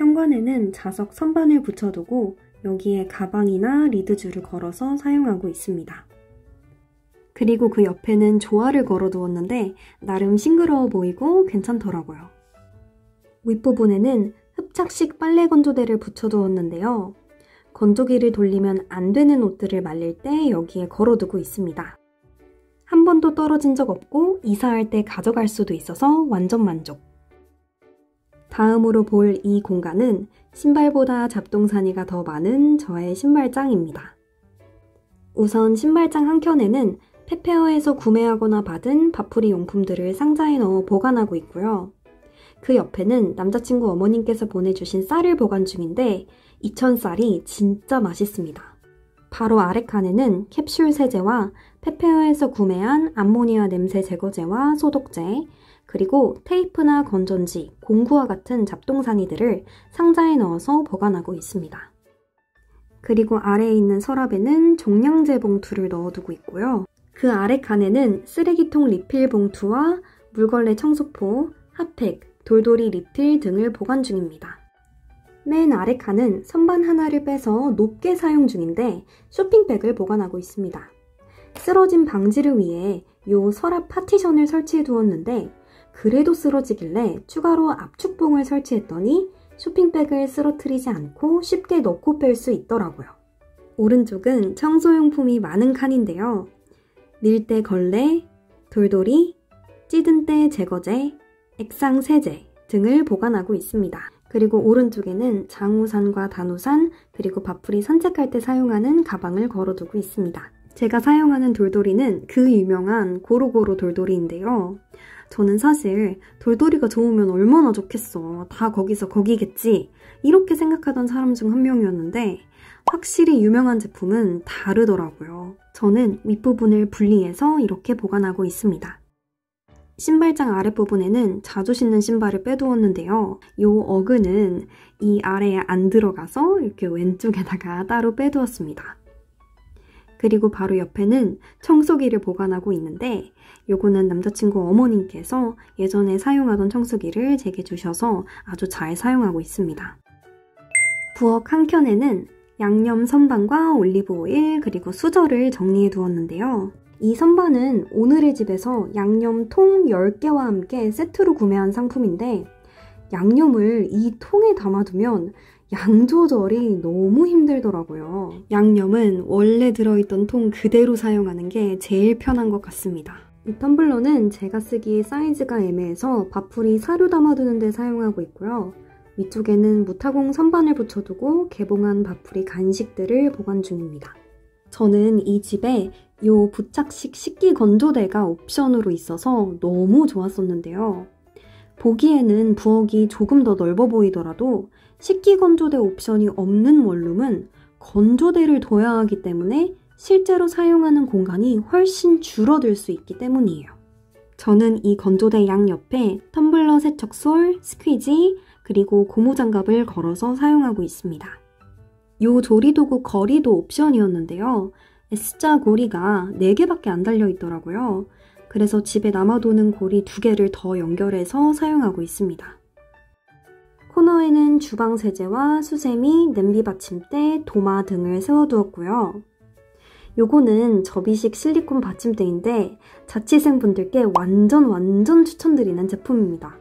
현관에는 자석 선반을 붙여두고 여기에 가방이나 리드줄을 걸어서 사용하고 있습니다. 그리고 그 옆에는 조화를 걸어두었는데 나름 싱그러워 보이고 괜찮더라고요. 윗부분에는 흡착식 빨래 건조대를 붙여두었는데요. 건조기를 돌리면 안 되는 옷들을 말릴 때 여기에 걸어두고 있습니다. 한 번도 떨어진 적 없고 이사할 때 가져갈 수도 있어서 완전 만족. 다음으로 볼 이 공간은 신발보다 잡동사니가 더 많은 저의 신발장입니다. 우선 신발장 한켠에는 페페어에서 구매하거나 받은 밥풀이 용품들을 상자에 넣어 보관하고 있고요. 그 옆에는 남자친구 어머님께서 보내주신 쌀을 보관 중인데 이천 쌀이 진짜 맛있습니다. 바로 아래 칸에는 캡슐 세제와 페페어에서 구매한 암모니아 냄새 제거제와 소독제, 그리고 테이프나 건전지, 공구와 같은 잡동사니들을 상자에 넣어서 보관하고 있습니다. 그리고 아래에 있는 서랍에는 종량제 봉투를 넣어두고 있고요. 그 아래 칸에는 쓰레기통 리필 봉투와 물걸레 청소포, 핫팩, 돌돌이 리필 등을 보관 중입니다. 맨 아래 칸은 선반 하나를 빼서 높게 사용 중인데 쇼핑백을 보관하고 있습니다. 쓰러짐 방지를 위해 요 서랍 파티션을 설치해 두었는데 그래도 쓰러지길래 추가로 압축봉을 설치했더니 쇼핑백을 쓰러뜨리지 않고 쉽게 넣고 뺄 수 있더라고요. 오른쪽은 청소용품이 많은 칸인데요. 밀대 걸레, 돌돌이, 찌든 때 제거제, 액상 세제 등을 보관하고 있습니다. 그리고 오른쪽에는 장우산과 단우산, 그리고 밥풀이 산책할 때 사용하는 가방을 걸어두고 있습니다. 제가 사용하는 돌돌이는 그 유명한 고루고루 돌돌이인데요. 저는 사실 돌돌이가 좋으면 얼마나 좋겠어. 다 거기서 거기겠지. 이렇게 생각하던 사람 중 한 명이었는데 확실히 유명한 제품은 다르더라고요. 저는 윗부분을 분리해서 이렇게 보관하고 있습니다. 신발장 아랫부분에는 자주 신는 신발을 빼두었는데요. 요 어그는 이 아래에 안 들어가서 이렇게 왼쪽에다가 따로 빼두었습니다. 그리고 바로 옆에는 청소기를 보관하고 있는데 요거는 남자친구 어머님께서 예전에 사용하던 청소기를 제게 주셔서 아주 잘 사용하고 있습니다. 부엌 한켠에는 양념 선반과 올리브 오일 그리고 수저를 정리해 두었는데요. 이 선반은 오늘의 집에서 양념 통 10개와 함께 세트로 구매한 상품인데 양념을 이 통에 담아두면 양 조절이 너무 힘들더라고요. 양념은 원래 들어있던 통 그대로 사용하는 게 제일 편한 것 같습니다. 이 텀블러는 제가 쓰기에 사이즈가 애매해서 밥풀이 사료 담아두는 데 사용하고 있고요. 위쪽에는 무타공 선반을 붙여두고 개봉한 밥풀이 간식들을 보관 중입니다. 저는 이 집에 요 부착식 식기 건조대가 옵션으로 있어서 너무 좋았었는데요. 보기에는 부엌이 조금 더 넓어 보이더라도 식기 건조대 옵션이 없는 원룸은 건조대를 둬야 하기 때문에 실제로 사용하는 공간이 훨씬 줄어들 수 있기 때문이에요. 저는 이 건조대 양옆에 텀블러 세척솔, 스퀴지, 그리고 고무장갑을 걸어서 사용하고 있습니다. 요 조리도구 거리도 옵션이었는데요. S자 고리가 4개밖에 안 달려있더라고요. 그래서 집에 남아도는 고리 2개를 더 연결해서 사용하고 있습니다. 코너에는 주방 세제와 수세미, 냄비 받침대, 도마 등을 세워두었고요. 요거는 접이식 실리콘 받침대인데 자취생분들께 완전 추천드리는 제품입니다.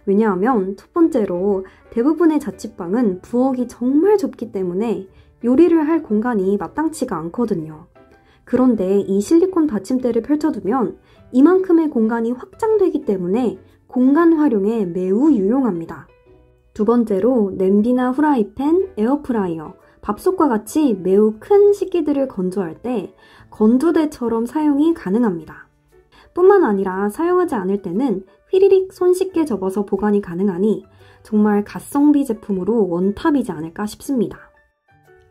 왜냐하면 첫 번째로 대부분의 자취방은 부엌이 정말 좁기 때문에 요리를 할 공간이 마땅치가 않거든요. 그런데 이 실리콘 받침대를 펼쳐두면 이만큼의 공간이 확장되기 때문에 공간 활용에 매우 유용합니다. 두 번째로 냄비나 후라이팬, 에어프라이어, 밥솥과 같이 매우 큰 식기들을 건조할 때 건조대처럼 사용이 가능합니다. 뿐만 아니라 사용하지 않을 때는 휘리릭 손쉽게 접어서 보관이 가능하니 정말 가성비 제품으로 원탑이지 않을까 싶습니다.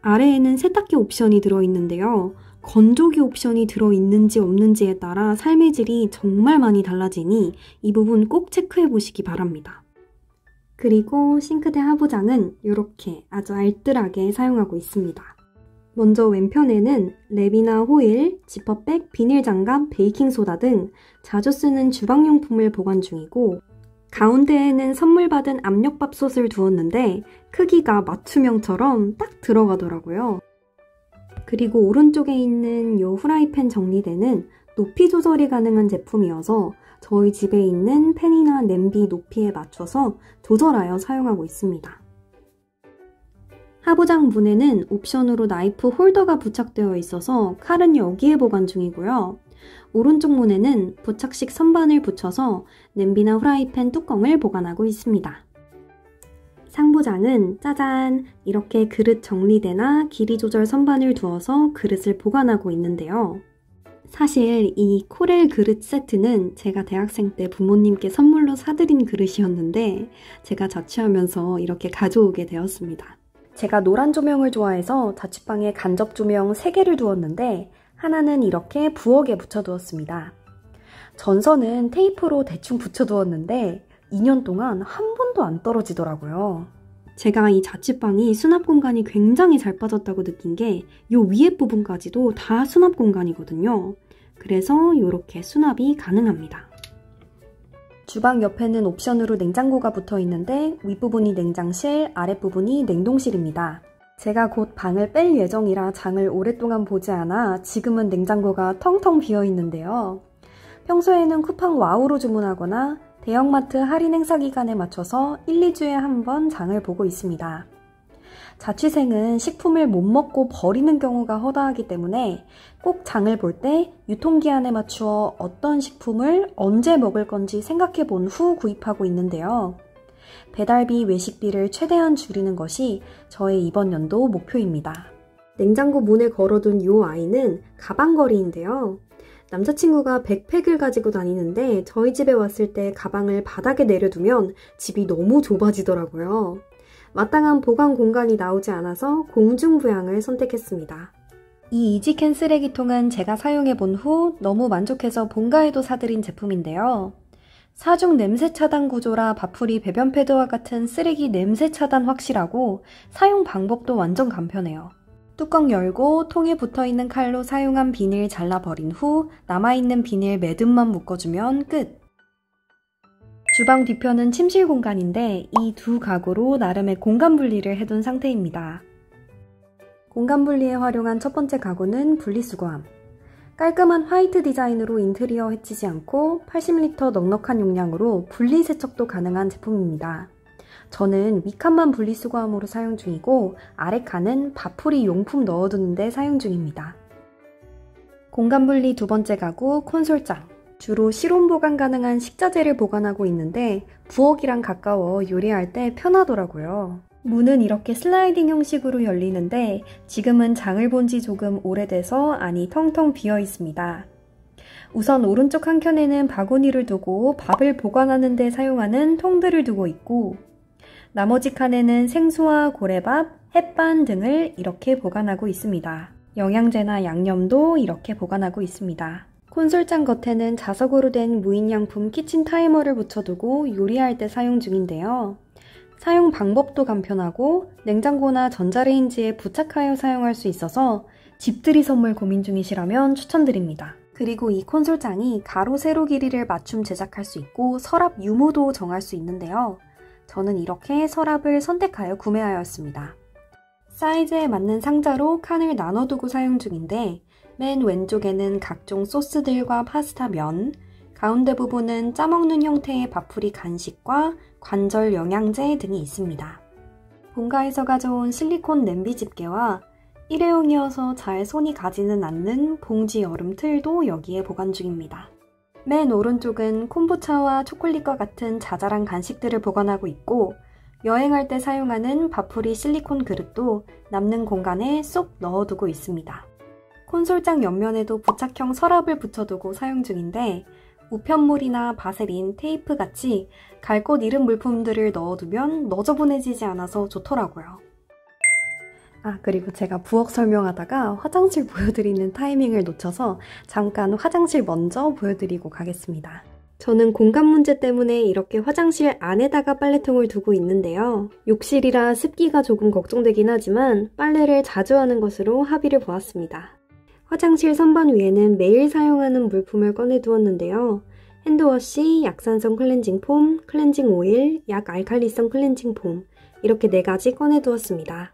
아래에는 세탁기 옵션이 들어있는데요. 건조기 옵션이 들어있는지 없는지에 따라 삶의 질이 정말 많이 달라지니 이 부분 꼭 체크해보시기 바랍니다. 그리고 싱크대 하부장은 이렇게 아주 알뜰하게 사용하고 있습니다. 먼저 왼편에는 랩이나 호일, 지퍼백, 비닐장갑, 베이킹소다 등 자주 쓰는 주방용품을 보관 중이고 가운데에는 선물 받은 압력밥솥을 두었는데 크기가 맞춤형처럼 딱 들어가더라고요. 그리고 오른쪽에 있는 이 후라이팬 정리대는 높이 조절이 가능한 제품이어서 저희 집에 있는 팬이나 냄비 높이에 맞춰서 조절하여 사용하고 있습니다. 하부장 문에는 옵션으로 나이프 홀더가 부착되어 있어서 칼은 여기에 보관 중이고요. 오른쪽 문에는 부착식 선반을 붙여서 냄비나 후라이팬 뚜껑을 보관하고 있습니다. 상부장은 짜잔! 이렇게 그릇 정리대나 길이 조절 선반을 두어서 그릇을 보관하고 있는데요. 사실 이 코렐 그릇 세트는 제가 대학생 때 부모님께 선물로 사드린 그릇이었는데 제가 자취하면서 이렇게 가져오게 되었습니다. 제가 노란 조명을 좋아해서 자취방에 간접 조명 3개를 두었는데 하나는 이렇게 부엌에 붙여두었습니다. 전선은 테이프로 대충 붙여두었는데 2년 동안 한 번도 안 떨어지더라고요. 제가 이 자취방이 수납 공간이 굉장히 잘 빠졌다고 느낀 게 이 위에 부분까지도 다 수납 공간이거든요. 그래서 이렇게 수납이 가능합니다. 주방 옆에는 옵션으로 냉장고가 붙어 있는데 윗부분이 냉장실, 아랫부분이 냉동실입니다. 제가 곧 방을 뺄 예정이라 장을 오랫동안 보지 않아 지금은 냉장고가 텅텅 비어 있는데요. 평소에는 쿠팡 와우로 주문하거나 대형마트 할인 행사 기간에 맞춰서 1, 2주에 한 번 장을 보고 있습니다. 자취생은 식품을 못 먹고 버리는 경우가 허다하기 때문에 꼭 장을 볼 때 유통기한에 맞추어 어떤 식품을 언제 먹을 건지 생각해 본 후 구입하고 있는데요. 배달비, 외식비를 최대한 줄이는 것이 저의 이번 연도 목표입니다. 냉장고 문에 걸어둔 이 아이는 가방걸이인데요. 남자친구가 백팩을 가지고 다니는데 저희 집에 왔을 때 가방을 바닥에 내려두면 집이 너무 좁아지더라고요. 마땅한 보관 공간이 나오지 않아서 공중부양을 선택했습니다. 이 이지캔 쓰레기통은 제가 사용해본 후 너무 만족해서 본가에도 사들인 제품인데요. 사중 냄새 차단 구조라 바풀이 배변 패드와 같은 쓰레기 냄새 차단 확실하고 사용 방법도 완전 간편해요. 뚜껑 열고 통에 붙어있는 칼로 사용한 비닐 잘라버린 후 남아있는 비닐 매듭만 묶어주면 끝! 주방 뒤편은 침실 공간인데 이 두 가구로 나름의 공간 분리를 해둔 상태입니다. 공간 분리에 활용한 첫 번째 가구는 분리수거함. 깔끔한 화이트 디자인으로 인테리어 해치지 않고 80L 넉넉한 용량으로 분리세척도 가능한 제품입니다. 저는 위칸만 분리수거함으로 사용 중이고 아래 칸은 밥풀이 용품 넣어두는 데 사용 중입니다. 공간 분리 두 번째 가구 콘솔장. 주로 실온 보관 가능한 식자재를 보관하고 있는데 부엌이랑 가까워 요리할 때 편하더라고요. 문은 이렇게 슬라이딩 형식으로 열리는데 지금은 장을 본 지 조금 오래돼서 안이 텅텅 비어 있습니다. 우선 오른쪽 한 켠에는 바구니를 두고 밥을 보관하는 데 사용하는 통들을 두고 있고 나머지 칸에는 생수와 고래밥, 햇반 등을 이렇게 보관하고 있습니다. 영양제나 양념도 이렇게 보관하고 있습니다. 콘솔장 겉에는 자석으로 된 무인양품 키친 타이머를 붙여두고 요리할 때 사용 중인데요. 사용 방법도 간편하고 냉장고나 전자레인지에 부착하여 사용할 수 있어서 집들이 선물 고민 중이시라면 추천드립니다. 그리고 이 콘솔장이 가로 세로 길이를 맞춤 제작할 수 있고 서랍 유무도 정할 수 있는데요. 저는 이렇게 서랍을 선택하여 구매하였습니다. 사이즈에 맞는 상자로 칸을 나눠두고 사용 중인데 맨 왼쪽에는 각종 소스들과 파스타 면, 가운데 부분은 짜먹는 형태의 밥풀이 간식과 관절 영양제 등이 있습니다. 본가에서 가져온 실리콘 냄비 집게와 일회용이어서 잘 손이 가지는 않는 봉지 얼음 틀도 여기에 보관 중입니다. 맨 오른쪽은 콤부차와 초콜릿과 같은 자잘한 간식들을 보관하고 있고 여행할 때 사용하는 밥풀이 실리콘 그릇도 남는 공간에 쏙 넣어두고 있습니다. 콘솔장 옆면에도 부착형 서랍을 붙여두고 사용 중인데 우편물이나 바세린, 테이프 같이 갈 곳 잃은 물품들을 넣어두면 너저분해지지 않아서 좋더라고요. 그리고 제가 부엌 설명하다가 화장실 보여드리는 타이밍을 놓쳐서 잠깐 화장실 먼저 보여드리고 가겠습니다. 저는 공간 문제 때문에 이렇게 화장실 안에다가 빨래통을 두고 있는데요. 욕실이라 습기가 조금 걱정되긴 하지만 빨래를 자주 하는 것으로 합의를 보았습니다. 화장실 선반 위에는 매일 사용하는 물품을 꺼내 두었는데요. 핸드워시, 약산성 클렌징 폼, 클렌징 오일, 약 알칼리성 클렌징 폼 이렇게 4가지 꺼내두었습니다.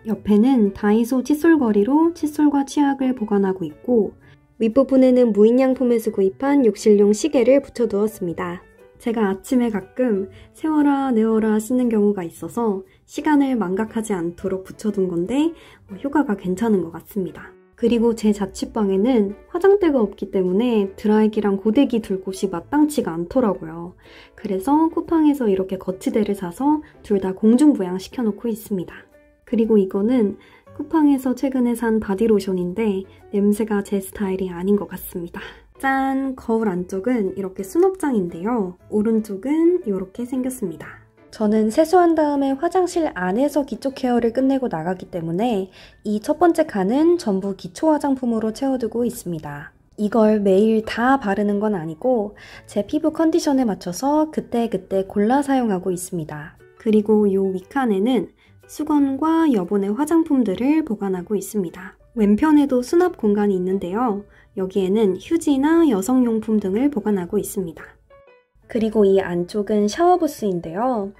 옆에는 다이소 칫솔거리로 칫솔과 치약을 보관하고 있고 윗부분에는 무인양품에서 구입한 욕실용 시계를 붙여두었습니다. 제가 아침에 가끔 세워라 내워라 씻는 경우가 있어서 시간을 망각하지 않도록 붙여둔 건데 효과가 괜찮은 것 같습니다. 그리고 제 자취방에는 화장대가 없기 때문에 드라이기랑 고데기 둘 곳이 마땅치가 않더라고요. 그래서 쿠팡에서 이렇게 거치대를 사서 둘 다 공중부양 시켜놓고 있습니다. 그리고 이거는 쿠팡에서 최근에 산 바디로션인데 냄새가 제 스타일이 아닌 것 같습니다. 짠! 거울 안쪽은 이렇게 수납장인데요. 오른쪽은 이렇게 생겼습니다. 저는 세수한 다음에 화장실 안에서 기초 케어를 끝내고 나가기 때문에 이 첫 번째 칸은 전부 기초 화장품으로 채워두고 있습니다. 이걸 매일 다 바르는 건 아니고 제 피부 컨디션에 맞춰서 그때그때 골라 사용하고 있습니다. 그리고 이 윗칸에는 수건과 여분의 화장품들을 보관하고 있습니다. 왼편에도 수납 공간이 있는데요. 여기에는 휴지나 여성용품 등을 보관하고 있습니다. 그리고 이 안쪽은 샤워부스인데요.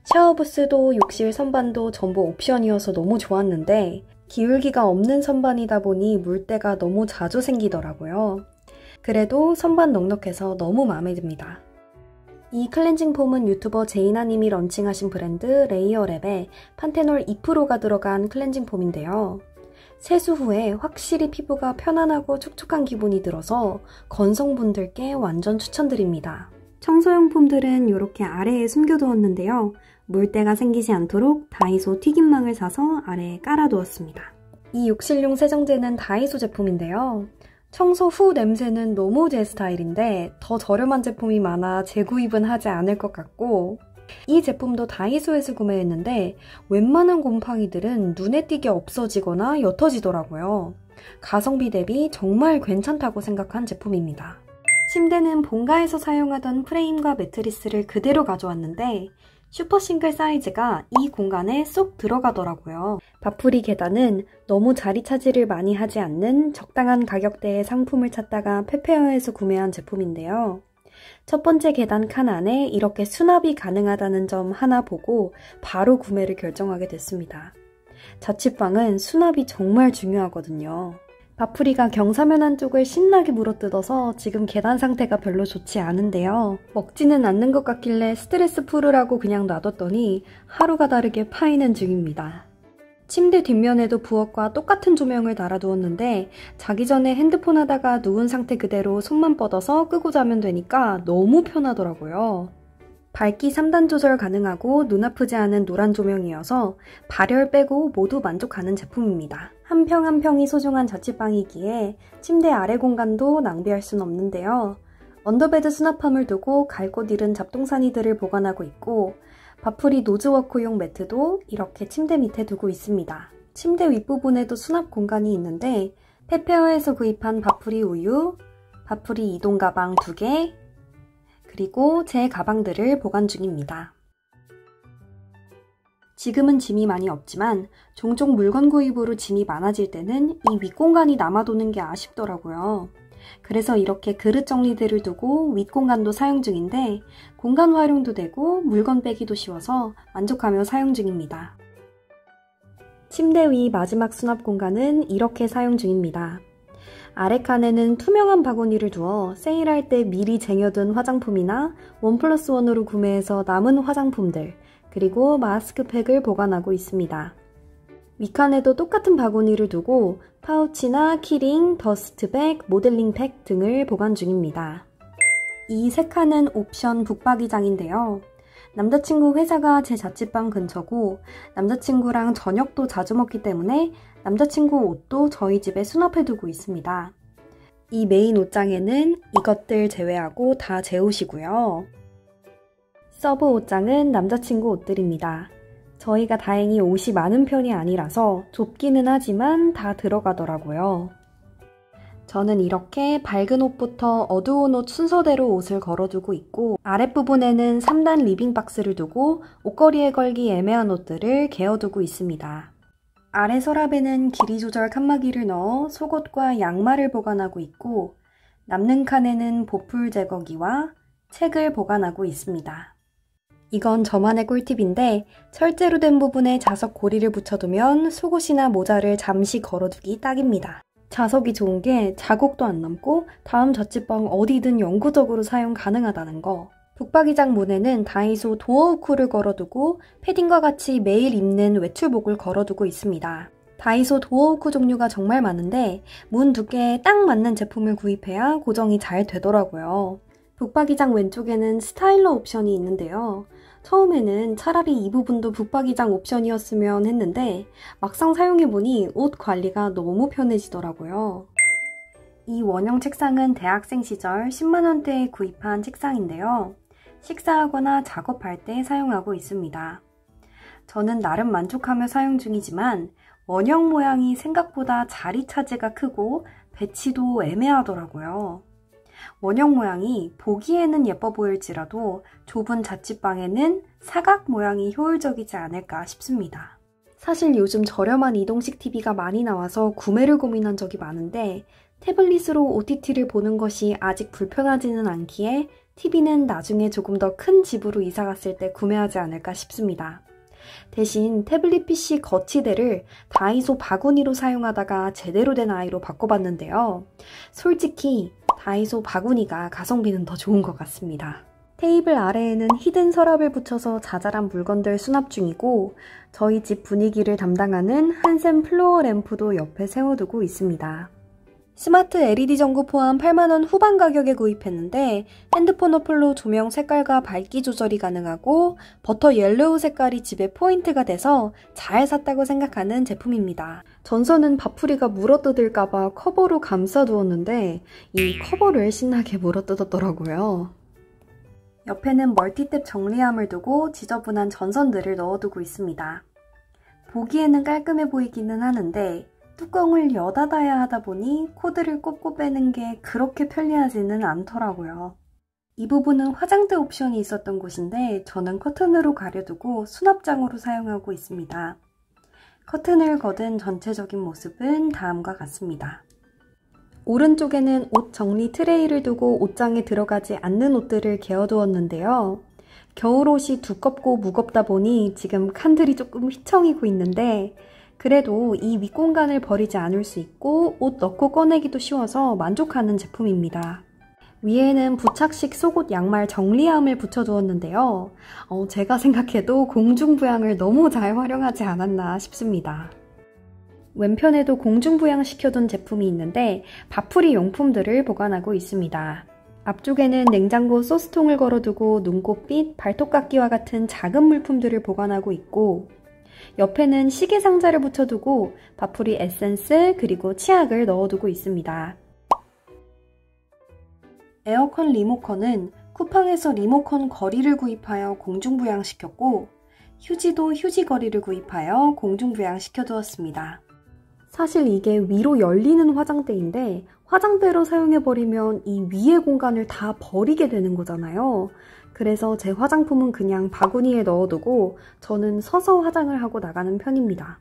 샤워부스도 욕실 선반도 전부 옵션이어서 너무 좋았는데 기울기가 없는 선반이다 보니 물때가 너무 자주 생기더라고요. 그래도 선반 넉넉해서 너무 마음에 듭니다. 이 클렌징 폼은 유튜버 제이나님이 런칭하신 브랜드 레이어랩에 판테놀 2%가 들어간 클렌징 폼인데요. 세수 후에 확실히 피부가 편안하고 촉촉한 기분이 들어서 건성분들께 완전 추천드립니다. 청소용품들은 이렇게 아래에 숨겨두었는데요. 물때가 생기지 않도록 다이소 튀김망을 사서 아래에 깔아두었습니다. 이 욕실용 세정제는 다이소 제품인데요. 청소 후 냄새는 너무 제 스타일인데 더 저렴한 제품이 많아 재구입은 하지 않을 것 같고 이 제품도 다이소에서 구매했는데 웬만한 곰팡이들은 눈에 띄게 없어지거나 옅어지더라고요. 가성비 대비 정말 괜찮다고 생각한 제품입니다. 침대는 본가에서 사용하던 프레임과 매트리스를 그대로 가져왔는데 슈퍼싱글 사이즈가 이 공간에 쏙 들어가더라고요. 바풀이 계단은 너무 자리 차지를 많이 하지 않는 적당한 가격대의 상품을 찾다가 페페어에서 구매한 제품인데요. 첫 번째 계단 칸 안에 이렇게 수납이 가능하다는 점 하나 보고 바로 구매를 결정하게 됐습니다. 자취방은 수납이 정말 중요하거든요. 바풀이가 경사면 한쪽을 신나게 물어뜯어서 지금 계단 상태가 별로 좋지 않은데요. 먹지는 않는 것 같길래 스트레스 풀으라고 그냥 놔뒀더니 하루가 다르게 파이는 중입니다. 침대 뒷면에도 부엌과 똑같은 조명을 달아두었는데 자기 전에 핸드폰 하다가 누운 상태 그대로 손만 뻗어서 끄고 자면 되니까 너무 편하더라고요. 밝기 3단 조절 가능하고 눈 아프지 않은 노란 조명이어서 발열 빼고 모두 만족하는 제품입니다. 한 평 한 평이 소중한 자취방이기에 침대 아래 공간도 낭비할 순 없는데요. 언더베드 수납함을 두고 갈 곳 잃은 잡동사니들을 보관하고 있고 바풀이 노즈워크용 매트도 이렇게 침대 밑에 두고 있습니다. 침대 윗부분에도 수납 공간이 있는데 페페어에서 구입한 바풀이 우유, 바풀이 이동 가방 2개, 그리고 제 가방들을 보관 중입니다. 지금은 짐이 많이 없지만 종종 물건 구입으로 짐이 많아질 때는 이 윗공간이 남아도는 게 아쉽더라고요. 그래서 이렇게 그릇 정리대를 두고 윗공간도 사용 중인데 공간 활용도 되고 물건 빼기도 쉬워서 만족하며 사용 중입니다. 침대 위 마지막 수납 공간은 이렇게 사용 중입니다. 아래 칸에는 투명한 바구니를 두어 세일할 때 미리 쟁여둔 화장품이나 1+1으로 구매해서 남은 화장품들, 그리고 마스크팩을 보관하고 있습니다. 윗칸에도 똑같은 바구니를 두고 파우치나 키링, 더스트백, 모델링팩 등을 보관 중입니다. 이 세 칸은 옵션 북박이장인데요. 남자친구 회사가 제 자취방 근처고 남자친구랑 저녁도 자주 먹기 때문에 남자친구 옷도 저희 집에 수납해두고 있습니다. 이 메인 옷장에는 이것들 제외하고 다 제 옷이고요. 서브 옷장은 남자친구 옷들입니다. 저희가 다행히 옷이 많은 편이 아니라서 좁기는 하지만 다 들어가더라고요. 저는 이렇게 밝은 옷부터 어두운 옷 순서대로 옷을 걸어두고 있고 아랫부분에는 3단 리빙박스를 두고 옷걸이에 걸기 애매한 옷들을 개어두고 있습니다. 아래 서랍에는 길이 조절 칸막이를 넣어 속옷과 양말을 보관하고 있고 남는 칸에는 보풀 제거기와 책을 보관하고 있습니다. 이건 저만의 꿀팁인데 철제로 된 부분에 자석 고리를 붙여두면 속옷이나 모자를 잠시 걸어두기 딱입니다. 자석이 좋은 게 자국도 안 남고 다음 자취방 어디든 영구적으로 사용 가능하다는 거. 북박이장 문에는 다이소 도어후크를 걸어두고 패딩과 같이 매일 입는 외출복을 걸어두고 있습니다. 다이소 도어후크 종류가 정말 많은데 문 두께에 딱 맞는 제품을 구입해야 고정이 잘 되더라고요. 북박이장 왼쪽에는 스타일러 옵션이 있는데요. 처음에는 차라리 이 부분도 북박이장 옵션이었으면 했는데 막상 사용해보니 옷 관리가 너무 편해지더라고요. 이 원형 책상은 대학생 시절 10만원대에 구입한 책상인데요. 식사하거나 작업할 때 사용하고 있습니다. 저는 나름 만족하며 사용 중이지만 원형 모양이 생각보다 자리 차지가 크고 배치도 애매하더라고요. 원형 모양이 보기에는 예뻐 보일지라도 좁은 자취방에는 사각 모양이 효율적이지 않을까 싶습니다. 사실 요즘 저렴한 이동식 TV가 많이 나와서 구매를 고민한 적이 많은데 태블릿으로 OTT를 보는 것이 아직 불편하지는 않기에 TV는 나중에 조금 더 큰 집으로 이사 갔을 때 구매하지 않을까 싶습니다. 대신 태블릿 PC 거치대를 다이소 바구니로 사용하다가 제대로 된 아이로 바꿔봤는데요. 솔직히 다이소 바구니가 가성비는 더 좋은 것 같습니다. 테이블 아래에는 히든 서랍을 붙여서 자잘한 물건들 수납 중이고 저희 집 분위기를 담당하는 한샘 플로어 램프도 옆에 세워두고 있습니다. 스마트 LED 전구 포함 8만원 후반 가격에 구입했는데 핸드폰 어플로 조명 색깔과 밝기 조절이 가능하고 버터 옐로우 색깔이 집에 포인트가 돼서 잘 샀다고 생각하는 제품입니다. 전선은 밥풀이가 물어뜯을까봐 커버로 감싸두었는데 이 커버를 신나게 물어뜯었더라고요. 옆에는 멀티탭 정리함을 두고 지저분한 전선들을 넣어두고 있습니다. 보기에는 깔끔해 보이기는 하는데 뚜껑을 여닫아야 하다 보니 코드를 꼽고 빼는 게 그렇게 편리하지는 않더라고요. 이 부분은 화장대 옵션이 있었던 곳인데 저는 커튼으로 가려두고 수납장으로 사용하고 있습니다. 커튼을 걷은 전체적인 모습은 다음과 같습니다. 오른쪽에는 옷 정리 트레이를 두고 옷장에 들어가지 않는 옷들을 개어두었는데요. 겨울옷이 두껍고 무겁다 보니 지금 칸들이 조금 휘청이고 있는데 그래도 이 윗공간을 버리지 않을 수 있고 옷 넣고 꺼내기도 쉬워서 만족하는 제품입니다. 위에는 부착식 속옷 양말 정리함을 붙여두었는데요. 제가 생각해도 공중부양을 너무 잘 활용하지 않았나 싶습니다. 왼편에도 공중부양시켜둔 제품이 있는데 밥풀이 용품들을 보관하고 있습니다. 앞쪽에는 냉장고 소스통을 걸어두고 눈꽃빛, 발톱깎이와 같은 작은 물품들을 보관하고 있고 옆에는 시계 상자를 붙여두고 밥풀이 에센스 그리고 치약을 넣어두고 있습니다. 에어컨 리모컨은 쿠팡에서 리모컨 거리를 구입하여 공중부양시켰고 휴지도 휴지 거리를 구입하여 공중부양시켜두었습니다. 사실 이게 위로 열리는 화장대인데 화장대로 사용해버리면 이 위의 공간을 다 버리게 되는 거잖아요. 그래서 제 화장품은 그냥 바구니에 넣어두고 저는 서서 화장을 하고 나가는 편입니다.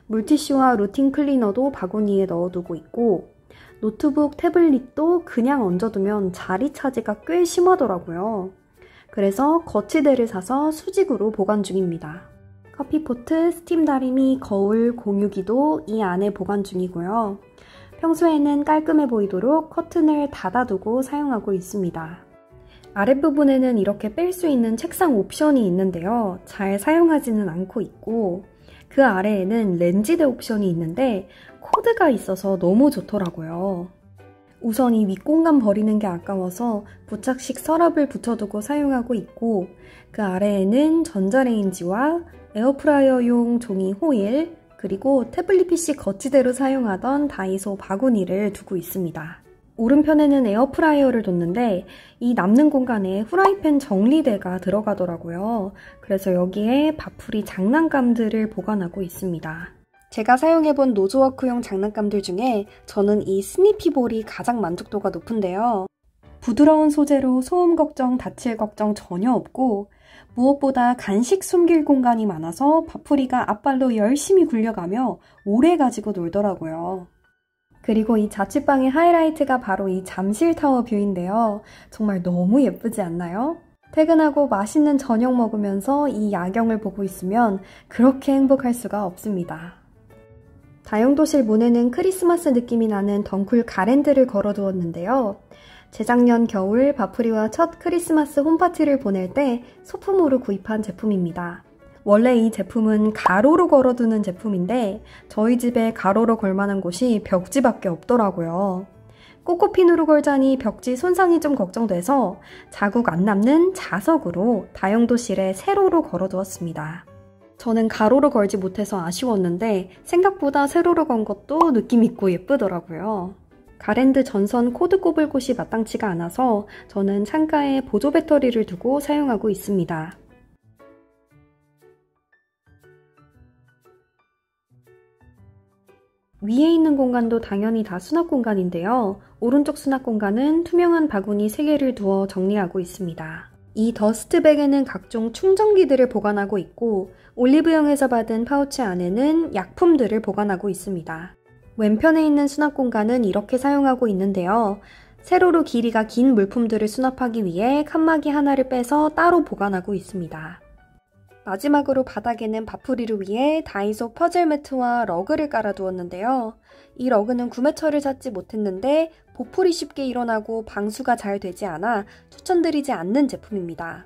물티슈와 루틴 클리너도 바구니에 넣어두고 있고 노트북, 태블릿도 그냥 얹어두면 자리 차지가 꽤 심하더라고요. 그래서 거치대를 사서 수직으로 보관 중입니다. 커피포트, 스팀 다리미, 거울, 공유기도 이 안에 보관 중이고요. 평소에는 깔끔해 보이도록 커튼을 닫아두고 사용하고 있습니다. 아랫부분에는 이렇게 뺄 수 있는 책상 옵션이 있는데요. 잘 사용하지는 않고 있고 그 아래에는 렌지대 옵션이 있는데 코드가 있어서 너무 좋더라고요. 우선 이 윗공간 버리는 게 아까워서 부착식 서랍을 붙여두고 사용하고 있고 그 아래에는 전자레인지와 에어프라이어용 종이 호일 그리고 태블릿 PC 거치대로 사용하던 다이소 바구니를 두고 있습니다. 오른편에는 에어프라이어를 뒀는데 이 남는 공간에 후라이팬 정리대가 들어가더라고요. 그래서 여기에 밥풀이 장난감들을 보관하고 있습니다. 제가 사용해본 노즈워크용 장난감들 중에 저는 이 스니피볼이 가장 만족도가 높은데요. 부드러운 소재로 소음 걱정, 다칠 걱정 전혀 없고 무엇보다 간식 숨길 공간이 많아서 밥풀이가 앞발로 열심히 굴려가며 오래 가지고 놀더라고요. 그리고 이 자취방의 하이라이트가 바로 이 잠실타워 뷰인데요. 정말 너무 예쁘지 않나요? 퇴근하고 맛있는 저녁 먹으면서 이 야경을 보고 있으면 그렇게 행복할 수가 없습니다. 다용도실 문에는 크리스마스 느낌이 나는 덩쿨 가랜드를 걸어두었는데요. 재작년 겨울 바프리와 첫 크리스마스 홈파티를 보낼 때 소품으로 구입한 제품입니다. 원래 이 제품은 가로로 걸어두는 제품인데 저희 집에 가로로 걸만한 곳이 벽지밖에 없더라고요. 꼬꼬핀으로 걸자니 벽지 손상이 좀 걱정돼서 자국 안 남는 자석으로 다용도실에 세로로 걸어두었습니다. 저는 가로로 걸지 못해서 아쉬웠는데 생각보다 세로로 건 것도 느낌 있고 예쁘더라고요. 가랜드 전선 코드 꼽을 곳이 마땅치가 않아서 저는 창가에 보조 배터리를 두고 사용하고 있습니다. 위에 있는 공간도 당연히 다 수납 공간인데요. 오른쪽 수납 공간은 투명한 바구니 3개를 두어 정리하고 있습니다. 이 더스트백에는 각종 충전기들을 보관하고 있고 올리브영에서 받은 파우치 안에는 약품들을 보관하고 있습니다. 왼편에 있는 수납 공간은 이렇게 사용하고 있는데요. 세로로 길이가 긴 물품들을 수납하기 위해 칸막이 하나를 빼서 따로 보관하고 있습니다. 마지막으로 바닥에는 바프리를 위해 다이소 퍼즐 매트와 러그를 깔아두었는데요. 이 러그는 구매처를 찾지 못했는데 보풀이 쉽게 일어나고 방수가 잘 되지 않아 추천드리지 않는 제품입니다.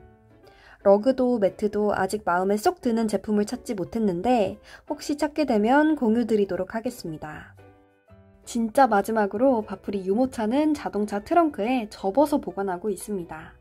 러그도 매트도 아직 마음에 쏙 드는 제품을 찾지 못했는데 혹시 찾게 되면 공유드리도록 하겠습니다. 진짜 마지막으로 바프리 유모차는 자동차 트렁크에 접어서 보관하고 있습니다.